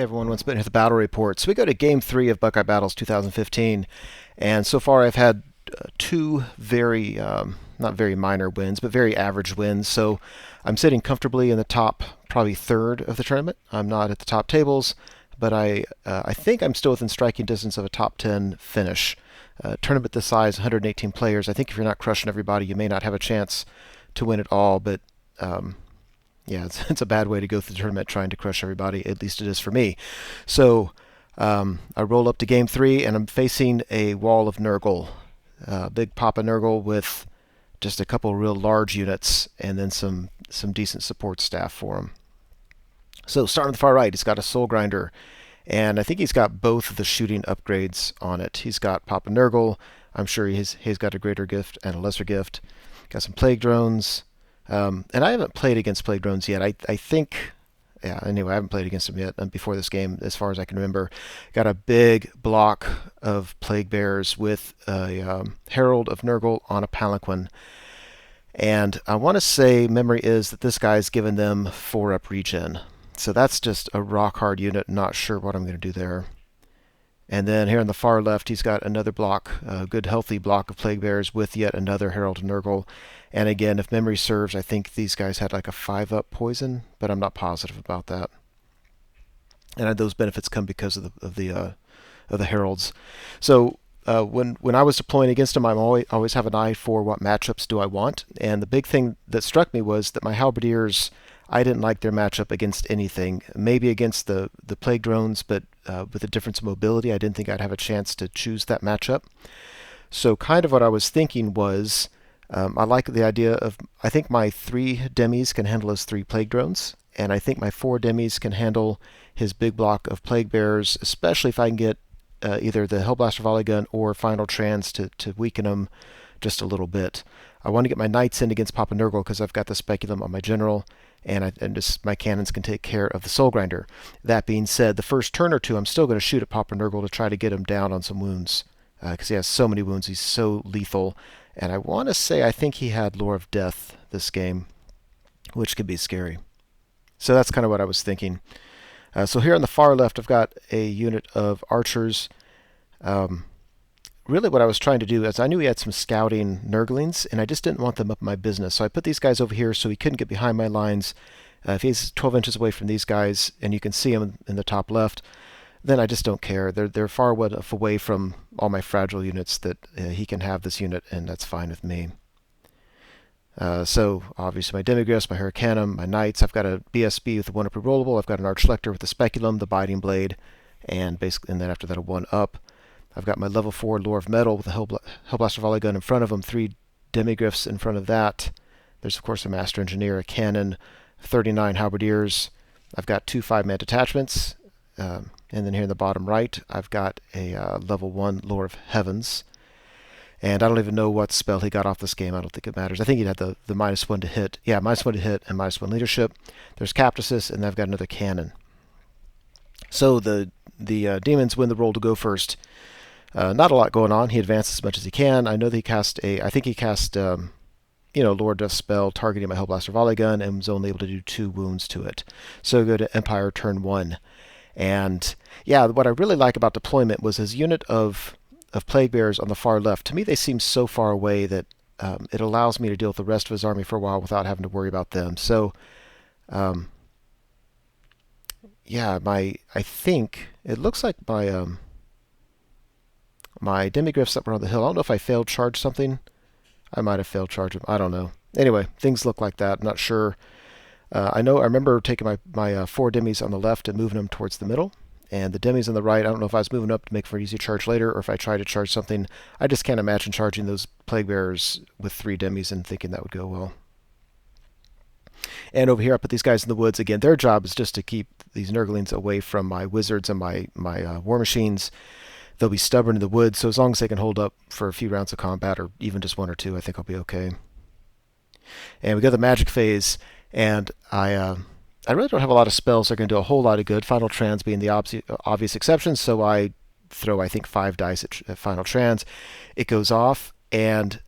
Hey everyone, once been here the battle report. So we go to Game 3 of Buckeye Battles 2015, and so far I've had two very, not very minor wins, but very average wins. So I'm sitting comfortably in the top, probably third of the tournament. I'm not at the top tables, but I think I'm still within striking distance of a top 10 finish. Tournament this size, 118 players. I think if you're not crushing everybody, you may not have a chance to win it all, but yeah, it's a bad way to go through the tournament trying to crush everybody. At least it is for me. So I roll up to Game 3, and I'm facing a wall of Nurgle. Big Papa Nurgle with just a couple real large units, and then some decent support staff for him. So starting on the far right, he's got a Soul Grinder, and I think he's got both of the shooting upgrades on it. He's got Papa Nurgle. I'm sure he's got a greater gift and a lesser gift. Got some Plague Drones. And I haven't played against Plague Drones yet. I think, yeah, anyway, I haven't played against them yet before this game, as far as I can remember. Got a big block of Plague Bears with a Herald of Nurgle on a Palanquin. And I want to say, memory is that this guy's given them 4-up regen. So that's just a rock hard unit. Not sure what I'm going to do there. And then here on the far left, he's got another block, a good healthy block of Plague Bears with yet another Herald of Nurgle. And again, if memory serves, I think these guys had like a 5-up poison, but I'm not positive about that. And those benefits come because of the heralds. So when I was deploying against them, I always have an eye for what matchups do I want. And the big thing that struck me was that my halberdiers, I didn't like their matchup against anything. Maybe against the Plague Drones, but with a difference in mobility, I didn't think I'd have a chance to choose that matchup. So kind of what I was thinking was, I like the idea of, I think my 3 demis can handle his 3 Plague Drones, and I think my 4 demis can handle his big block of Plague Bears, especially if I can get either the Hellblaster Volley Gun or Final Trans to weaken them just a little bit. I want to get my Knights in against Papa Nurgle because I've got the Speculum on my General, and just my cannons can take care of the Soul Grinder. That being said, the first turn or two, I'm still going to shoot at Papa Nurgle to try to get him down on some wounds, because he has so many wounds. He's so lethal. And I want to say I think he had Lore of Death this game, which could be scary. So that's kind of what I was thinking. So here on the far left, I've got a unit of archers. Really what I was trying to do is I knew he had some scouting Nurglings, and I just didn't want them up in my business. So I put these guys over here so he couldn't get behind my lines. If he's 12 inches away from these guys, and you can see him in the top left, then I just don't care. They're far enough away from all my fragile units that he can have this unit, and that's fine with me. So obviously my Demigryphs, my Hurricanum, my Knights. I've got a BSB with a 1-up rerollable. I've got an Archlector with the Speculum, the Biting Blade, and then after that a 1-up. I've got my level 4 Lore of Metal with a Hellblaster Volley Gun in front of him, 3 Demigryphs in front of that. There's of course a Master Engineer, a Cannon, 39 Halberdiers. I've got 2 5-man detachments. And then here in the bottom right, I've got a level 1 Lore of Heavens. And I don't even know what spell he got off this game. I don't think it matters. I think he had the -1 to hit. Yeah, -1 to hit and -1 leadership. There's Captasis, and I've got another cannon. So the demons win the roll to go first. Not a lot going on. He advances as much as he can. I know that I think he cast Lord Death spell targeting my Hellblaster Volley Gun and was only able to do 2 wounds to it. So go to Empire turn 1. And yeah, what I really like about deployment was his unit of Plague Bears on the far left. To me, they seem so far away that it allows me to deal with the rest of his army for a while without having to worry about them. So yeah, I think it looks like my Demigryphs up around the hill. I don't know if I failed charge something. I might have failed charge them. I don't know. Anyway, things look like that. I'm not sure. I remember taking my 4 demis on the left and moving them towards the middle. And the demis on the right, I don't know if I was moving up to make for an easy charge later, or if I tried to charge something. I just can't imagine charging those Plague Bearers with 3 demis and thinking that would go well. And over here, I put these guys in the woods. Again, their job is just to keep these Nurglings away from my wizards and my war machines. They'll be stubborn in the woods, so as long as they can hold up for a few rounds of combat, or even just 1 or 2, I think I'll be okay. And we go to the magic phase, and I really don't have a lot of spells that are going to do a whole lot of good, Final Trans being the obvious exception, so I throw, I think, 5 dice at Final Trans. It goes off, and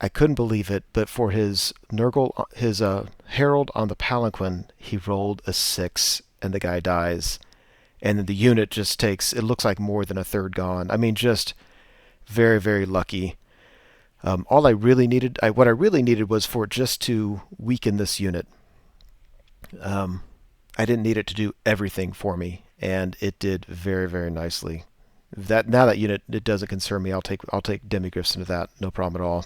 I couldn't believe it, but for his Herald on the Palanquin, he rolled a 6, and the guy dies. and then the unit just takes, it looks like more than a third gone. I mean, just very, very lucky. All I really needed, what I really needed was for it just to weaken this unit. I didn't need it to do everything for me, and it did very, very nicely. Now that unit, it doesn't concern me. I'll take demigryphs into that, no problem at all.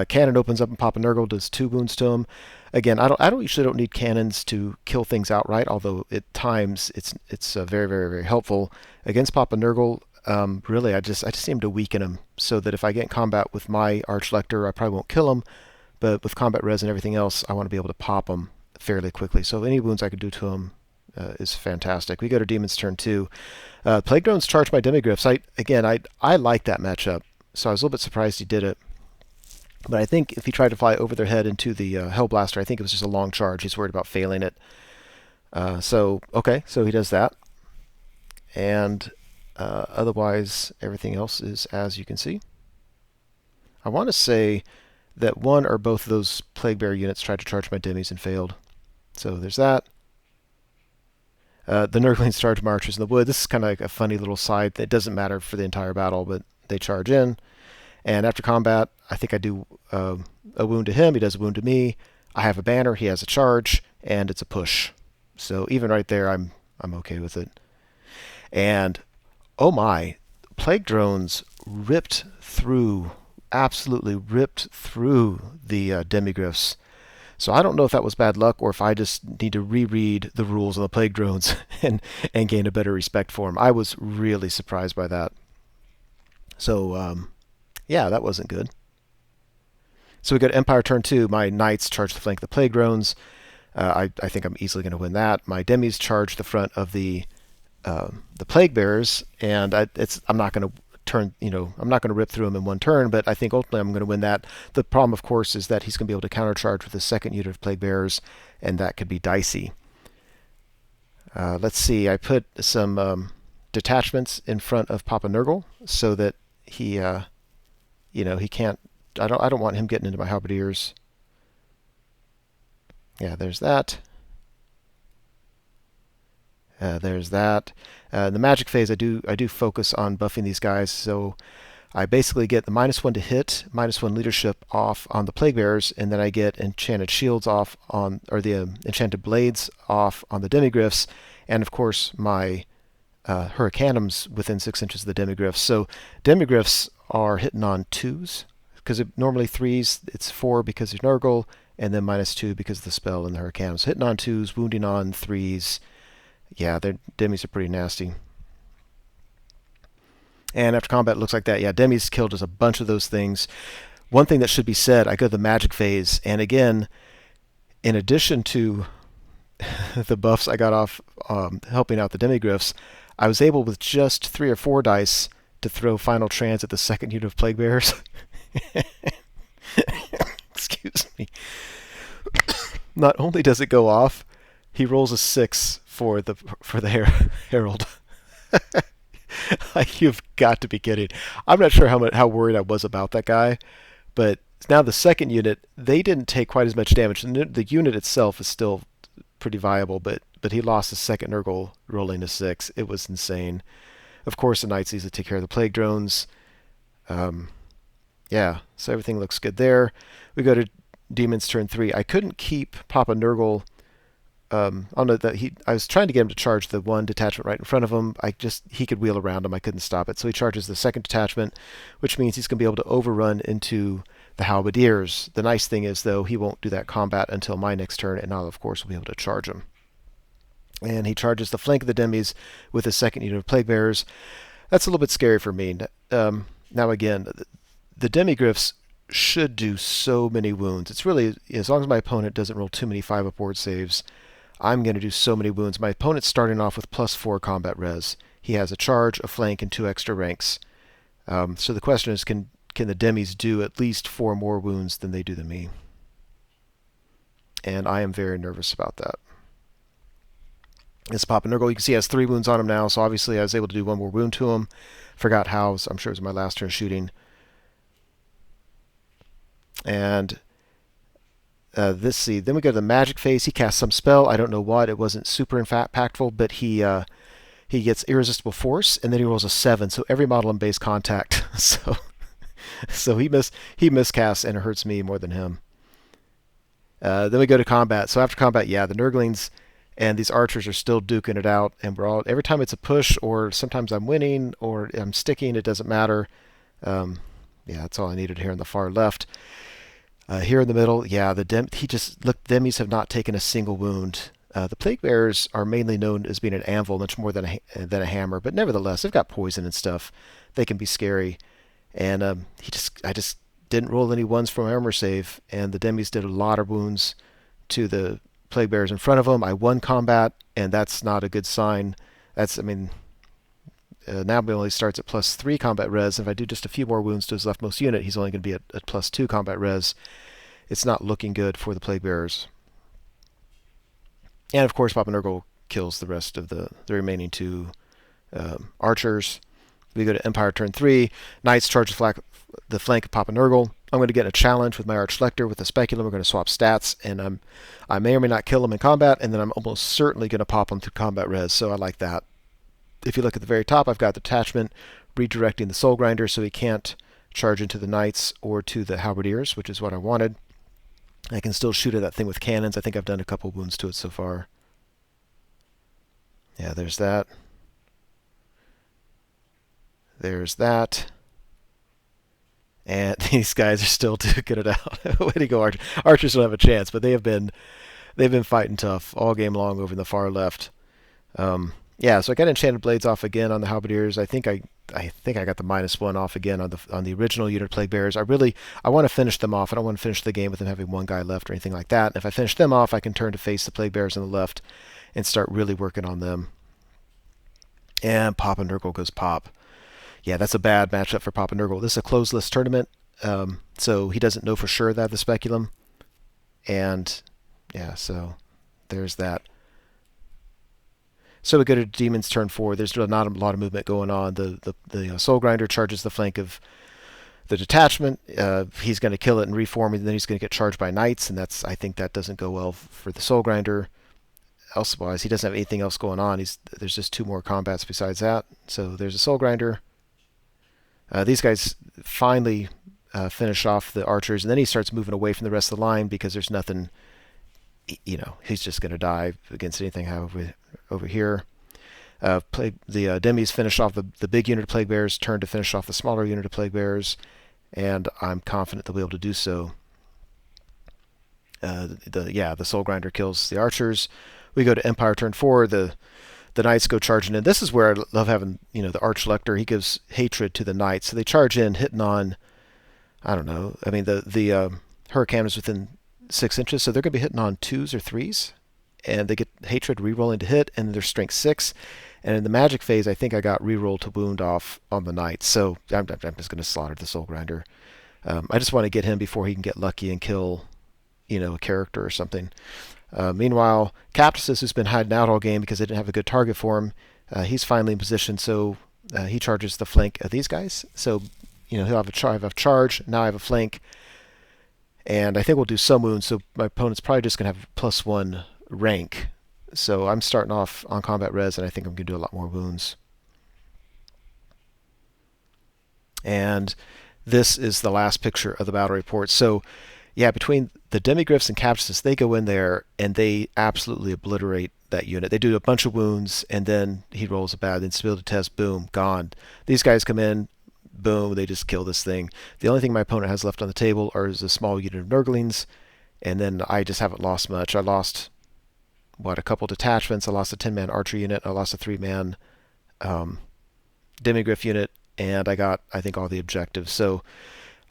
Cannon opens up and Papa Nurgle does 2 wounds to him. Again, I usually don't need cannons to kill things outright, although at times it's very, very, very helpful. Against Papa Nurgle, really I just aim to weaken him so that if I get in combat with my Archlector, I probably won't kill him, but with combat res and everything else, I want to be able to pop him fairly quickly. So any wounds I could do to him is fantastic. We go to Demon's turn 2. Plague Drones charge my demigryphs. I like that matchup, so I was a little bit surprised he did it. But I think if he tried to fly over their head into the Hellblaster, I think it was just a long charge. He's worried about failing it. So he does that. And otherwise, everything else is as you can see. I want to say that one or both of those Plague Bearer units tried to charge my demis and failed. So there's that. The Nurglings charge my archers in the wood. This is kind of like a funny little side. It doesn't matter for the entire battle, but they charge in. And after combat, I think I do a wound to him. He does a wound to me. I have a banner. He has a charge, and it's a push. So even right there, I'm okay with it. And oh my, Plague Drones absolutely ripped through the demigryphs. So I don't know if that was bad luck or if I just need to reread the rules on the Plague Drones and gain a better respect for them. I was really surprised by that. So yeah, that wasn't good. So we go to Empire turn 2. My Knights charge the flank of the Plague Drones. I think I'm easily going to win that. My Demis charge the front of the Plague Bearers, and I'm not going to I'm not going to rip through him in one turn, but I think ultimately I'm going to win that. The problem, of course, is that he's going to be able to countercharge with his second unit of Plague Bearers, and that could be dicey. Let's see. I put some detachments in front of Papa Nurgle so that he he can't. I don't want him getting into my halberdiers. Yeah, there's that. There's that. In the magic phase, I do focus on buffing these guys, so I basically get the -1 to hit, -1 leadership off on the Plague Bearers, and then I get enchanted shields off on, or the enchanted blades off on the demigryphs, and of course my hurricanums within 6 inches of the demigryphs. So demigryphs are hitting on 2s, because normally 3s, it's 4 because of Nurgle, and then -2 because of the spell and the hurricanums. Hitting on 2s, wounding on 3s. Yeah, their demis are pretty nasty. And after combat, it looks like that. Yeah, demis killed just a bunch of those things. One thing that should be said, I go to the magic phase, and again, in addition to the buffs I got off helping out the demigryphs, I was able with just 3 or 4 dice to throw Final Trans at the second unit of Plague Bearers. Excuse me. Not only does it go off, he rolls a 6 for the Herald. Like, you've got to be kidding. I'm not sure how worried I was about that guy, but now the second unit, they didn't take quite as much damage. The unit itself is still pretty viable, but he lost his second Nurgle rolling a 6. It was insane. Of course, the Knights easily take care of the Plague Drones. Yeah, so everything looks good there. We go to Demon's turn 3. I couldn't keep Papa Nurgle. I was trying to get him to charge the one detachment right in front of him. He could wheel around him. I couldn't stop it. So he charges the second detachment, which means he's going to be able to overrun into the halberdiers. The nice thing is, though, he won't do that combat until my next turn, and I'll, of course, will be able to charge him. And he charges the flank of the demis with his second unit of Plague Bearers. That's a little bit scary for me. Now, again, the demigryphs should do so many wounds. It's really, as long as my opponent doesn't roll too many 5-up ward saves, I'm going to do so many wounds. My opponent's starting off with +4 combat res. He has a charge, a flank, and 2 extra ranks. So the question is, can the demis do at least 4 more wounds than they do to me? And I am very nervous about that. This Papa Nurgle, you can see, has 3 wounds on him now, so obviously I was able to do 1 more wound to him. Forgot how, so I'm sure it was my last turn shooting. And then we go to the magic phase. He casts some spell. I don't know what. It wasn't super impactful, but he he gets irresistible force, and then he rolls a 7. So every model in base contact. So he miscasts, and it hurts me more than him. Then we go to combat. So after combat, yeah, the Nurglings and these archers are still duking it out, and every time it's a push, or sometimes I'm winning or I'm sticking. It doesn't matter. Yeah, that's all I needed here on the far left. Here in the middle, yeah, Demis have not taken a single wound. The Plague Bearers are mainly known as being an anvil, much more than a hammer, but nevertheless, they've got poison and stuff. They can be scary. And I just didn't roll any ones from armor save, and the Demis did a lot of wounds to the Plague Bearers in front of him. I won combat, and that's not a good sign. Now he only starts at +3 combat res. If I do just a few more wounds to his leftmost unit, he's only going to be at +2 combat res. It's not looking good for the Plague Bearers. And of course, Papa Nurgle kills the rest of the remaining 2 archers. We go to Empire turn 3. Knights charge the flank of Papa Nurgle. I'm going to get a challenge with my Archlector with the Speculum. We're going to swap stats, and I may or may not kill him in combat, and then I'm almost certainly going to pop him through combat res, so I like that. If you look at the very top, I've got the detachment redirecting the Soul Grinder so he can't charge into the Knights or to the Halberdiers, which is what I wanted. I can still shoot at that thing with cannons. I think I've done a couple wounds to it so far. Yeah, there's that. There's that. And these guys are still duking it out. Way to go, Archers. Archers don't have a chance, but they've been fighting tough all game long over in the far left. Yeah, so I got Enchanted Blades off again on the Halberdiers. I think I got the -1 off again on the original unit of Plague Bearers. I want to finish them off. I don't want to finish the game with them having one guy left or anything like that. And if I finish them off, I can turn to face the Plague Bearers on the left and start really working on them. And Papa Nurgle goes pop. Yeah, that's a bad matchup for Papa Nurgle. This is a closed list tournament, so he doesn't know for sure that I have the Speculum. And yeah, so there's that. So we go to Demons turn 4. There's not a lot of movement going on. The Soul Grinder charges the flank of the detachment. He's going to kill it and reform, and then he's going to get charged by Knights, and I think that doesn't go well for the Soul Grinder. Elsewise, he doesn't have anything else going on. There's just 2 more combats besides that. So there's a Soul Grinder. These guys finally finish off the archers, and then he starts moving away from the rest of the line because there's nothing, he's just going to die against anything over here. The Demis finish off the big unit of Plague Bearers, turn to finish off the smaller unit of Plague Bearers, and I'm confident they'll be able to do so. The Soul Grinder kills the archers. We go to Empire turn 4. The Knights go charging in. This is where I love having, the Archlector. He gives hatred to the Knights. So they charge in, hitting on, I don't know. I mean, the Hurricane is within 6 inches, so they're going to be hitting on 2s or 3s. And they get hatred re-rolling to hit, and they're strength 6. And in the magic phase, I think I got re-roll to wound off on the Knights. So I'm just going to slaughter the Soul Grinder. I just want to get him before he can get lucky and kill, a character or something. Meanwhile, Captus, who's been hiding out all game because they didn't have a good target for him, he's finally in position, so he charges the flank of these guys. So, he'll have a charge. Now I have a flank, and I think we'll do some wounds, so my opponent's probably just going to have +1 rank. So I'm starting off on combat res, and I think I'm going to do a lot more wounds. And this is the last picture of the battle report. So, yeah, between the Demigryphs and Captus, they go in there and they absolutely obliterate that unit. They do a bunch of wounds, and then he rolls a bad instability test. Boom, gone. These guys come in, boom, they just kill this thing. The only thing my opponent has left on the table is a small unit of Nurglings, and then I just haven't lost much. I lost, a couple detachments. I lost a 10-man archer unit. I lost a 3-man Demigryph unit, and I got, I think, all the objectives. So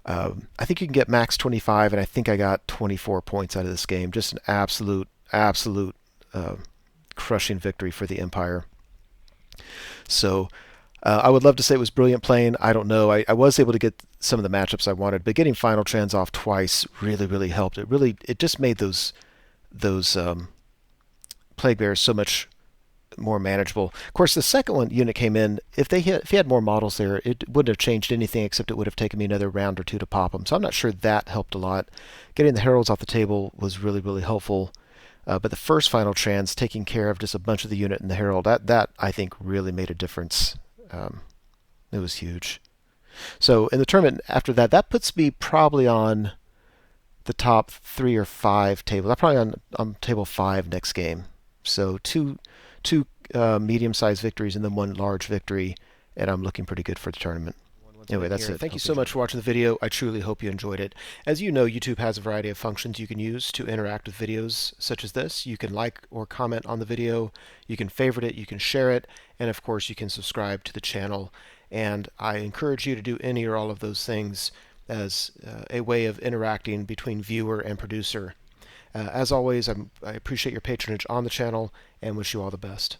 I think you can get max 25, and I think I got 24 points out of this game. Just an absolute crushing victory for the Empire. So I would love to say it was brilliant playing. I don't know. I was able to get some of the matchups I wanted, but getting Final Trends off twice really helped. It just made those Plague Bearers so much more manageable. Of course, the second unit came in. If he had more models there, it wouldn't have changed anything, except it would have taken me another round or 2 to pop them. So I'm not sure that helped a lot. Getting the heralds off the table was really helpful. But the first final trans, taking care of just a bunch of the unit and the herald, that I think really made a difference. It was huge. So in the tournament after that, that puts me probably on the top 3 or 5 tables. I'm probably on table 5 next game. So two medium-sized victories and then one large victory, and I'm looking pretty good for the tournament. Anyway, that's it. Thank you so much for watching the video. I truly hope you enjoyed it. As you know, YouTube has a variety of functions you can use to interact with videos such as this. You can like or comment on the video, you can favorite it, you can share it, and of course you can subscribe to the channel. And I encourage you to do any or all of those things as a way of interacting between viewer and producer. As always, I appreciate your patronage on the channel and wish you all the best.